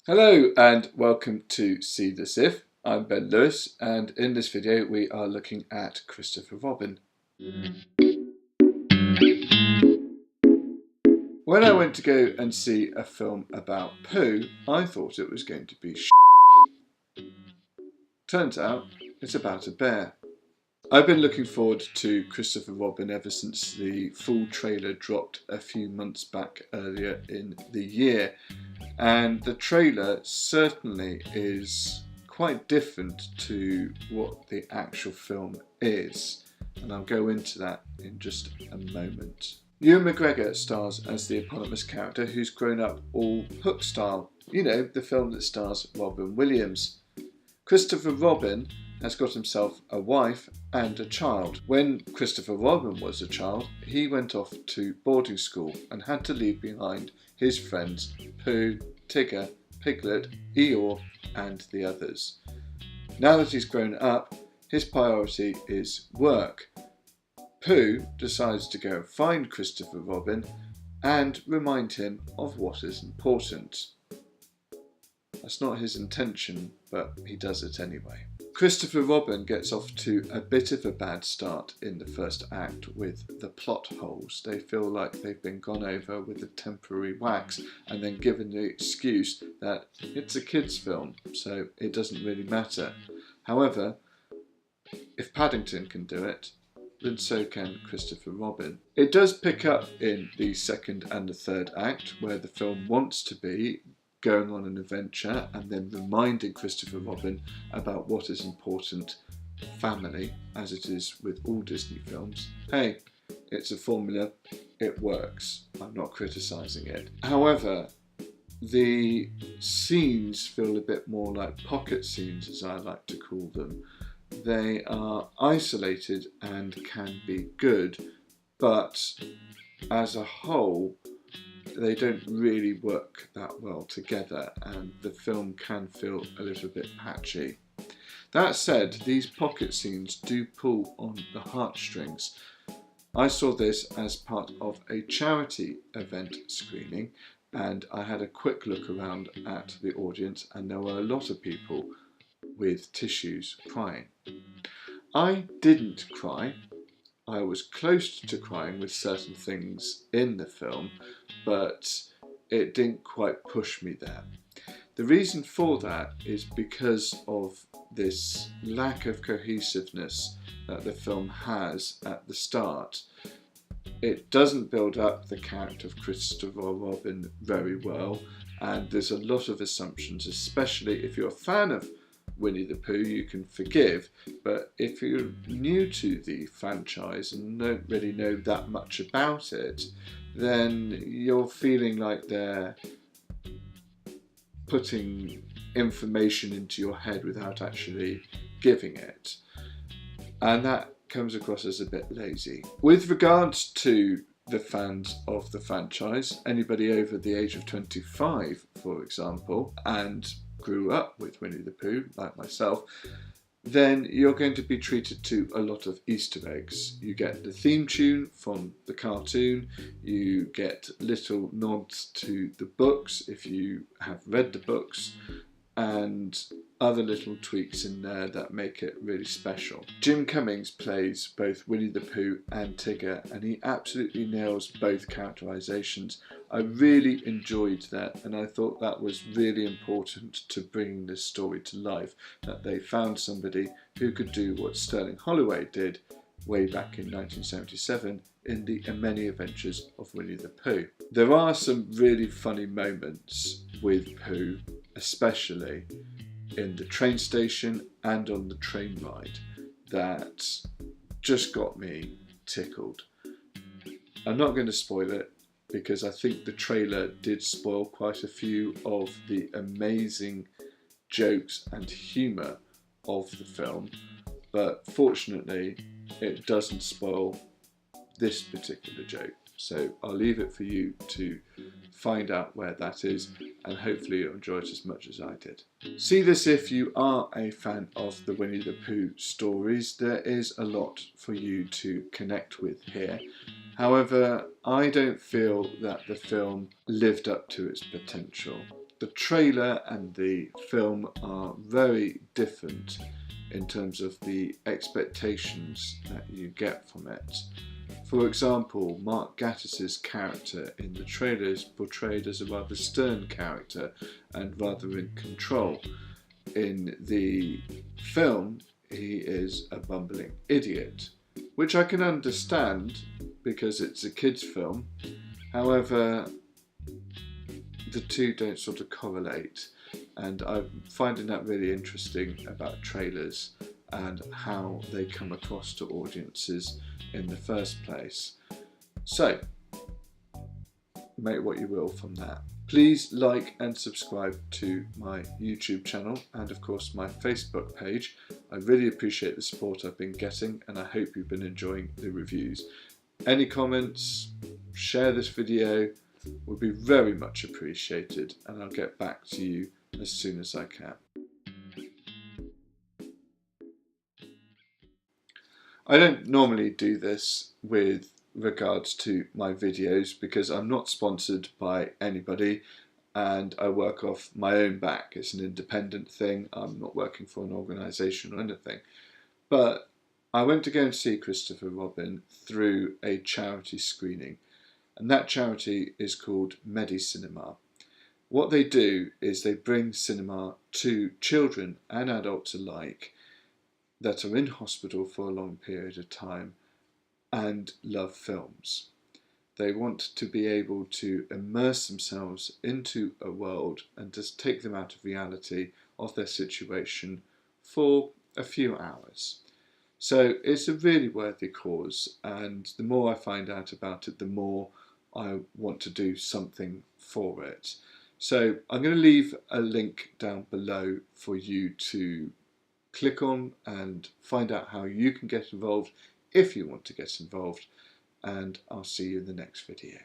Hello and welcome to See This If. I'm Ben Lewis, and in this video we are looking at Christopher Robin. When I went to go and see a film about poo, I thought it was going to be Turns out it's about a bear. I've been looking forward to Christopher Robin ever since the full trailer dropped a few months back earlier in the year. And the trailer certainly is quite different to what the actual film is. And I'll go into that in just a moment. Ewan McGregor stars as the eponymous character who's grown up all Hook style. You know, the film that stars Robin Williams. Christopher Robin has got himself a wife and a child. When Christopher Robin was a child, he went off to boarding school and had to leave behind his friends Pooh, Tigger, Piglet, Eeyore and the others. Now that he's grown up, his priority is work. Pooh decides to go and find Christopher Robin and remind him of what is important. That's not his intention, but he does it anyway. Christopher Robin gets off to a bit of a bad start in the first act with the plot holes. They feel like they've been gone over with a temporary wax and then given the excuse that it's a kids' film, so it doesn't really matter. However, if Paddington can do it, then so can Christopher Robin. It does pick up in the second and the third act, where the film wants to be going on an adventure and then reminding Christopher Robin about what is important, family, as it is with all Disney films. Hey, it's a formula, it works. I'm not criticising it. However, the scenes feel a bit more like pocket scenes, as I like to call them. They are isolated and can be good, but as a whole, they don't really work that well together and the film can feel a little bit patchy. That said, these pocket scenes do pull on the heartstrings. I saw this as part of a charity event screening and I had a quick look around at the audience and there were a lot of people with tissues crying. I didn't cry. I was close to crying with certain things in the film, but it didn't quite push me there. The reason for that is because of this lack of cohesiveness that the film has at the start. It doesn't build up the character of Christopher Robin very well, and there's a lot of assumptions, especially if you're a fan of Winnie the Pooh, you can forgive, but if you're new to the franchise and don't really know that much about it, then you're feeling like they're putting information into your head without actually giving it, and that comes across as a bit lazy. With regards to the fans of the franchise, anybody over the age of 25, for example, and grew up with Winnie the Pooh, like myself, then you're going to be treated to a lot of Easter eggs. You get the theme tune from the cartoon, you get little nods to the books if you have read the books, and other little tweaks in there that make it really special. Jim Cummings plays both Winnie the Pooh and Tigger and he absolutely nails both characterizations. I really enjoyed that and I thought that was really important to bringing this story to life, that they found somebody who could do what Sterling Holloway did way back in 1977 in the Many Adventures of Winnie the Pooh. There are some really funny moments with Pooh, especially in the train station and on the train ride, that just got me tickled. I'm not going to spoil it because I think the trailer did spoil quite a few of the amazing jokes and humour of the film, but fortunately it doesn't spoil this particular joke. So I'll leave it for you to find out where that is and hopefully you'll enjoy it as much as I did. See this if you are a fan of the Winnie the Pooh stories. There is a lot for you to connect with here. However, I don't feel that the film lived up to its potential. the trailer and the film are very different in terms of the expectations that you get from it. For example, Mark Gatiss's character in the trailer is portrayed as a rather stern character and rather in control. In the film, he is a bumbling idiot, which I can understand because it's a kids' film. However, the two don't sort of correlate, and I'm finding that really interesting about trailers and how they come across to audiences in the first place. So, make what you will from that. Please like and subscribe to my YouTube channel and of course my Facebook page. I really appreciate the support I've been getting and I hope you've been enjoying the reviews. Any comments, share this video, would be very much appreciated, and I'll get back to you as soon as I can. I don't normally do this with regards to my videos because I'm not sponsored by anybody and I work off my own back. It's an independent thing. I'm not working for an organisation or anything. But I went to go and see Christopher Robin through a charity screening, and that charity is called MediCinema. What they do is they bring cinema to children and adults alike that are in hospital for a long period of time and love films. They want to be able to immerse themselves into a world and just take them out of reality of their situation for a few hours. So it's a really worthy cause, and the more I find out about it, the more I want to do something for it. So I'm going to leave a link down below for you to click on and find out how you can get involved if you want to get involved, and I'll see you in the next video.